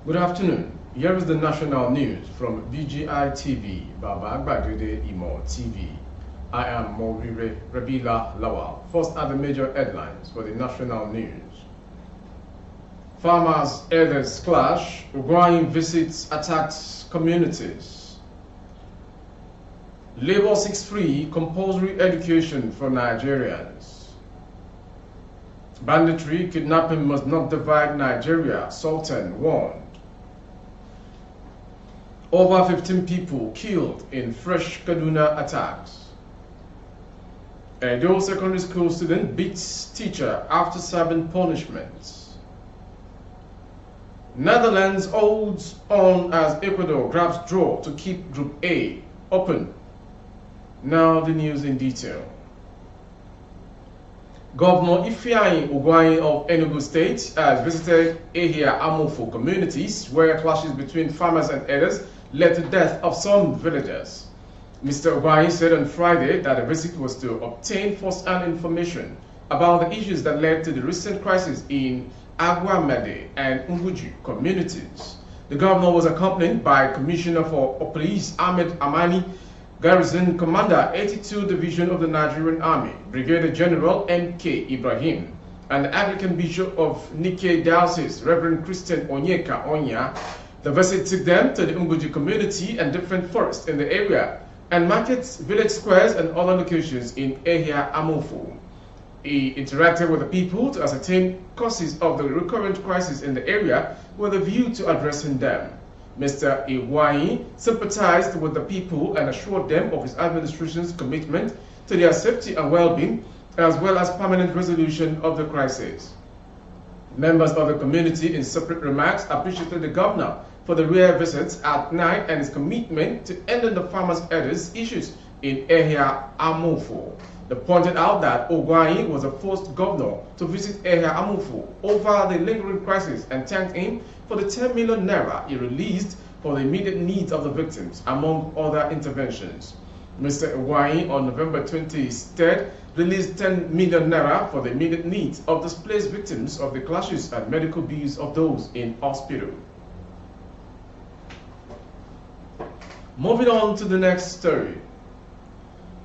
Good afternoon. Here is the national news from BGI TV, Baba Agbadede Imo TV. I am Morire Rabila Lawal. First are the major headlines for the national news. Farmers' elders clash, Uruguayan visits attacks communities. Labour seeks free compulsory education for Nigerians. Banditry, kidnapping must not divide Nigeria, Sultan warned. Over 15 people killed in fresh Kaduna attacks. Edo secondary school student beats teacher after serving punishments. Netherlands holds on as Ecuador grabs draw to keep Group A open. Now the news in detail. Governor Ifeanyi Ugwuanyi of Enugu State has visited Ehia Amofo communities where clashes between farmers and herders led to the death of some villagers. Mr. Ugwuanyi said on Friday that the visit was to obtain first-hand information about the issues that led to the recent crisis in Aguamede and Umbuji communities. The governor was accompanied by Commissioner for Police Ahmed Amani, Garrison Commander 82 Division of the Nigerian Army, Brigadier General M.K. Ibrahim, and the Anglican Bishop of Nike Diocese, Reverend Christian Onyeka Onya. The visit took them to the Umbuji community and different forests in the area, and markets, village squares, and other locations in Ehia Amofo. He interacted with the people to ascertain causes of the recurrent crisis in the area with a view to addressing them. Mr. Ugwuanyi sympathized with the people and assured them of his administration's commitment to their safety and well-being, as well as permanent resolution of the crisis. Members of the community, in separate remarks, appreciated the governor for the rare visits at night and his commitment to ending the farmers' herders' issues in Ehia Amofo. They pointed out that Ugwuanyi was the first governor to visit Ehia Amofo over the lingering crisis and thanked him for the 10 million naira he released for the immediate needs of the victims, among other interventions. Mr. Ugwuanyi on November 23rd released 10 million naira for the immediate needs of displaced victims of the clashes and medical bills of those in hospital. Moving on to the next story.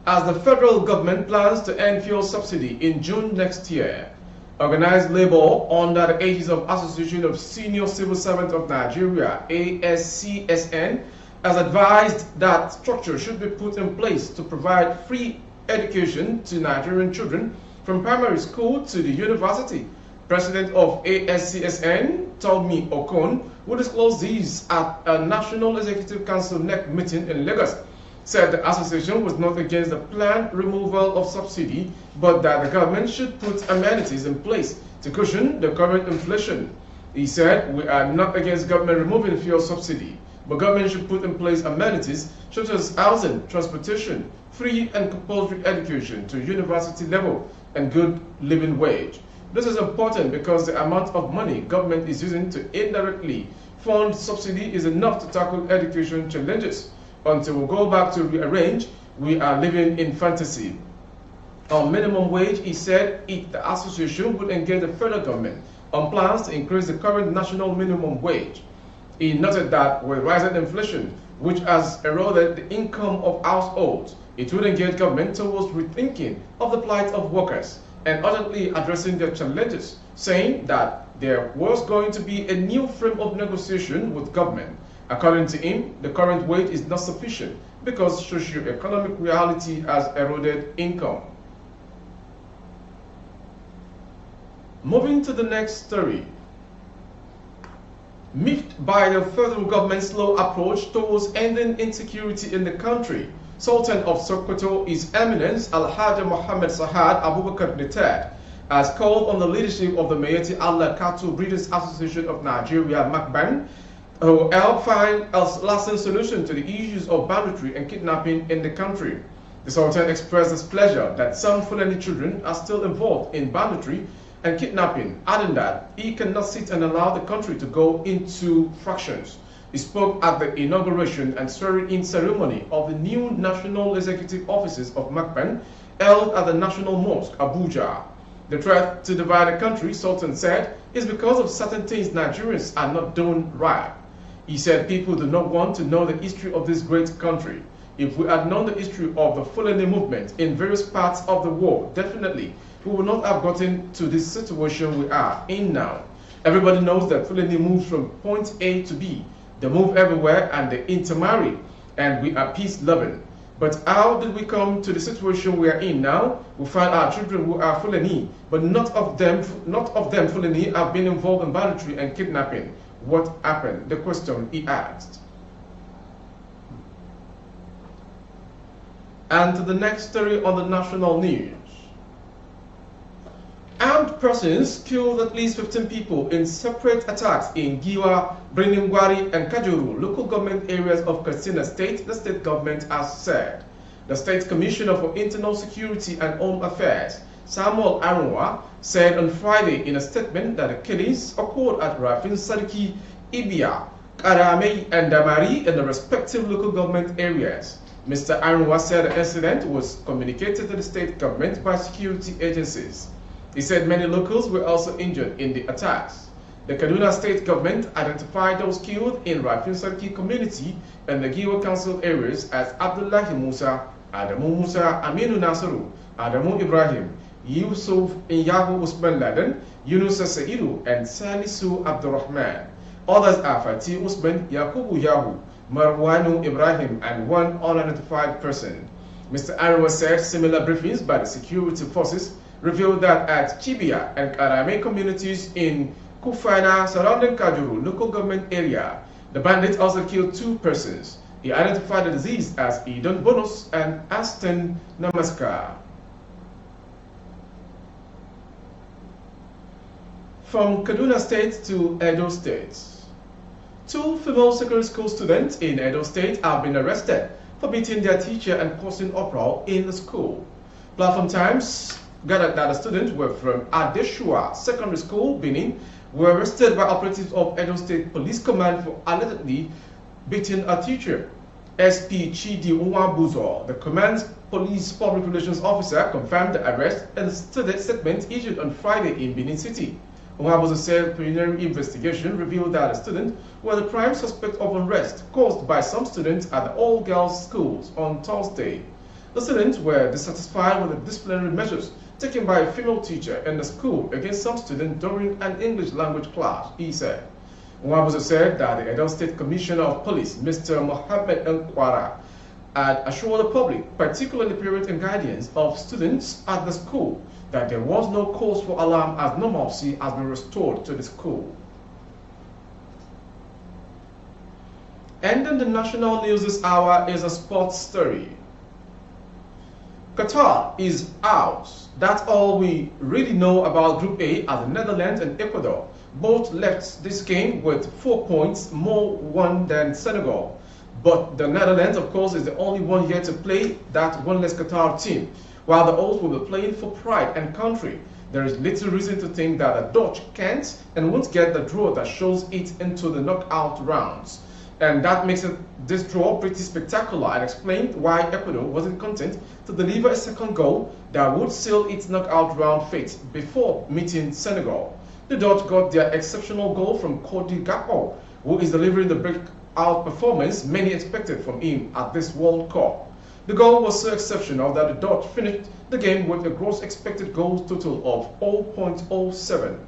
As the federal government plans to end fuel subsidy in June next year, organized labor under the aegis of Association of Senior Civil Servants of Nigeria, ASCSN, has advised that structure should be put in place to provide free education to Nigerian children from primary school to the university. President of ASCSN, Tolmi Okon, who disclosed these at a National Executive Council NEC meeting in Lagos, said the association was not against the planned removal of subsidy, but that the government should put amenities in place to cushion the current inflation. He said, "We are not against government removing fuel subsidy, but government should put in place amenities such as housing, transportation, free and compulsory education to university level, and good living wage." This is important because the amount of money government is using to indirectly fund subsidy is enough to tackle education challenges. Until we go back to rearrange, we are living in fantasy. On minimum wage, he said the association would engage the federal government on plans to increase the current national minimum wage. He noted that with rising inflation, which has eroded the income of households, it would engage government towards rethinking of the plight of workers and urgently addressing their challenges, saying that there was going to be a new frame of negotiation with government. According to him, the current wage is not sufficient because socio-economic reality has eroded income. Moving to the next story. Miffed by the federal government's slow approach towards ending insecurity in the country, Sultan of Sokoto, His Eminence Alhaji Mohammed Sahad Abubakar III, has called on the leadership of the Mayeti Allah Cattle Breeders Association of Nigeria, MACBAN, who help find a lasting solution to the issues of banditry and kidnapping in the country. The Sultan expressed displeasure that some Fulani children are still involved in banditry and kidnapping, adding that he cannot sit and allow the country to go into fractions. He spoke at the inauguration and swearing-in ceremony of the new National Executive Offices of MACBAN held at the National Mosque, Abuja. The threat to divide the country, Sultan said, is because of certain things Nigerians are not doing right. He said people do not want to know the history of this great country. If we had known the history of the Fulani movement in various parts of the world, definitely we would not have gotten to this situation we are in now. Everybody knows that Fulani moves from point A to B. They move everywhere and they intermarry, and we are peace-loving. But how did we come to the situation we are in now? We find our children who are Fulani, but not of them Fulani have been involved in banditry and kidnapping. What happened? The question he asked. And to the next story on the national news. Armed persons killed at least 15 people in separate attacks in Giwa, Briningwari, and Kajuru, local government areas of Kaduna State, the state government has said. The State Commissioner for Internal Security and Home Affairs, Samuel Arunwa, said on Friday in a statement that the killings occurred at Rafin Sadiki, Ibia, Karame, and Damari in the respective local government areas. Mr. Arunwa said the incident was communicated to the state government by security agencies. He said many locals were also injured in the attacks. The Kaduna state government identified those killed in Rafin Sarki community and the Giwa council areas as Abdullahi Musa, Adamu Musa, Aminu Nasaru, Adamu Ibrahim, Yusuf Inyahu Usman Laden, Yunus Saidu, and Salisu Abdurrahman. Others are Fatih Usman, Yakubu Yahu, Marwanu Ibrahim, and one unidentified person. Mr. Arwa said similar briefings by the security forces revealed that at Chibia and Karame communities in Kufana surrounding Kajuru local government area, the bandits also killed 2 persons. He identified the disease as Idon Bonus and Aston Namaskar. From Kaduna State to Edo State. 2 female secondary school students in Edo State have been arrested for beating their teacher and causing uproar in the school. Platform Times gathered that the students were from Adeshua Secondary School, Benin, were arrested by operatives of Edo State Police Command for allegedly beating a teacher. SP Chidi Uwabuzo, the command's police public relations officer, confirmed the arrest in a statement issued on Friday in Benin City. Uwabuzo said preliminary investigation revealed that the students were the prime suspect of unrest caused by some students at the all-girls schools on Thursday. The students were dissatisfied with the disciplinary measures taken by a female teacher in the school against some students during an English language class, he said. Uwabuzo said that the Edo State Commissioner of Police, Mr. Mohammed Nkwara, had assured the public, particularly parents and guardians of students at the school, that there was no cause for alarm as normalcy has been restored to the school. Ending the national news this hour is a sports story. Qatar is out. That's all we really know about Group A, as the Netherlands and Ecuador both left this game with 4 points more won than Senegal. But the Netherlands, of course, is the only one yet to play that winless Qatar team, while the Old will be playing for pride and country. There is little reason to think that the Dutch can't and won't get the draw that shows it into the knockout rounds. And that makes this draw pretty spectacular, and explained why Ecuador wasn't content to deliver a second goal that would seal its knockout round fate before meeting Senegal. The Dutch got their exceptional goal from Cody Gakpo, who is delivering the breakout performance many expected from him at this World Cup. The goal was so exceptional that the Dutch finished the game with a gross expected goals total of 0.07.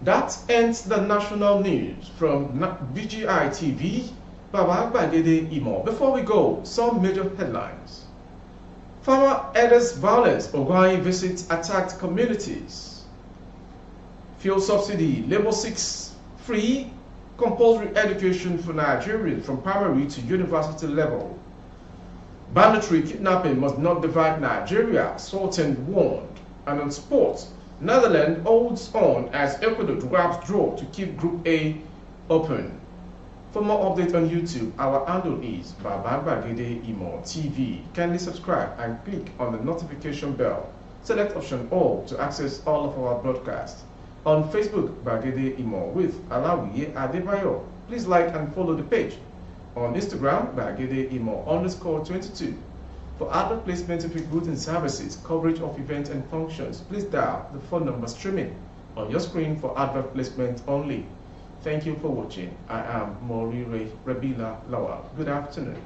That ends the national news from BGI TV. Baba Bagede Imo. Before we go, some major headlines. Farmer Elders violence, Ogwai visits attacked communities. Fuel subsidy, Labour seeks free compulsory education for Nigerians from primary to university level. Banditry kidnapping must not divide Nigeria, Sultan warned. And on sports, Netherlands holds on as Ecuador grabs draw to keep Group A open. For more updates on YouTube, our handle is Babagede Imo TV. Kindly subscribe and click on the notification bell. Select option all to access all of our broadcasts. On Facebook, Bagede Imo with Alawiye Adebayo. Please like and follow the page. On Instagram, Bagede Imo _22. For advert placement of your goods and services, coverage of events and functions, please dial the phone number streaming on your screen for advert placement only. Thank you for watching. I am Mori Rabila Lawal. Good afternoon.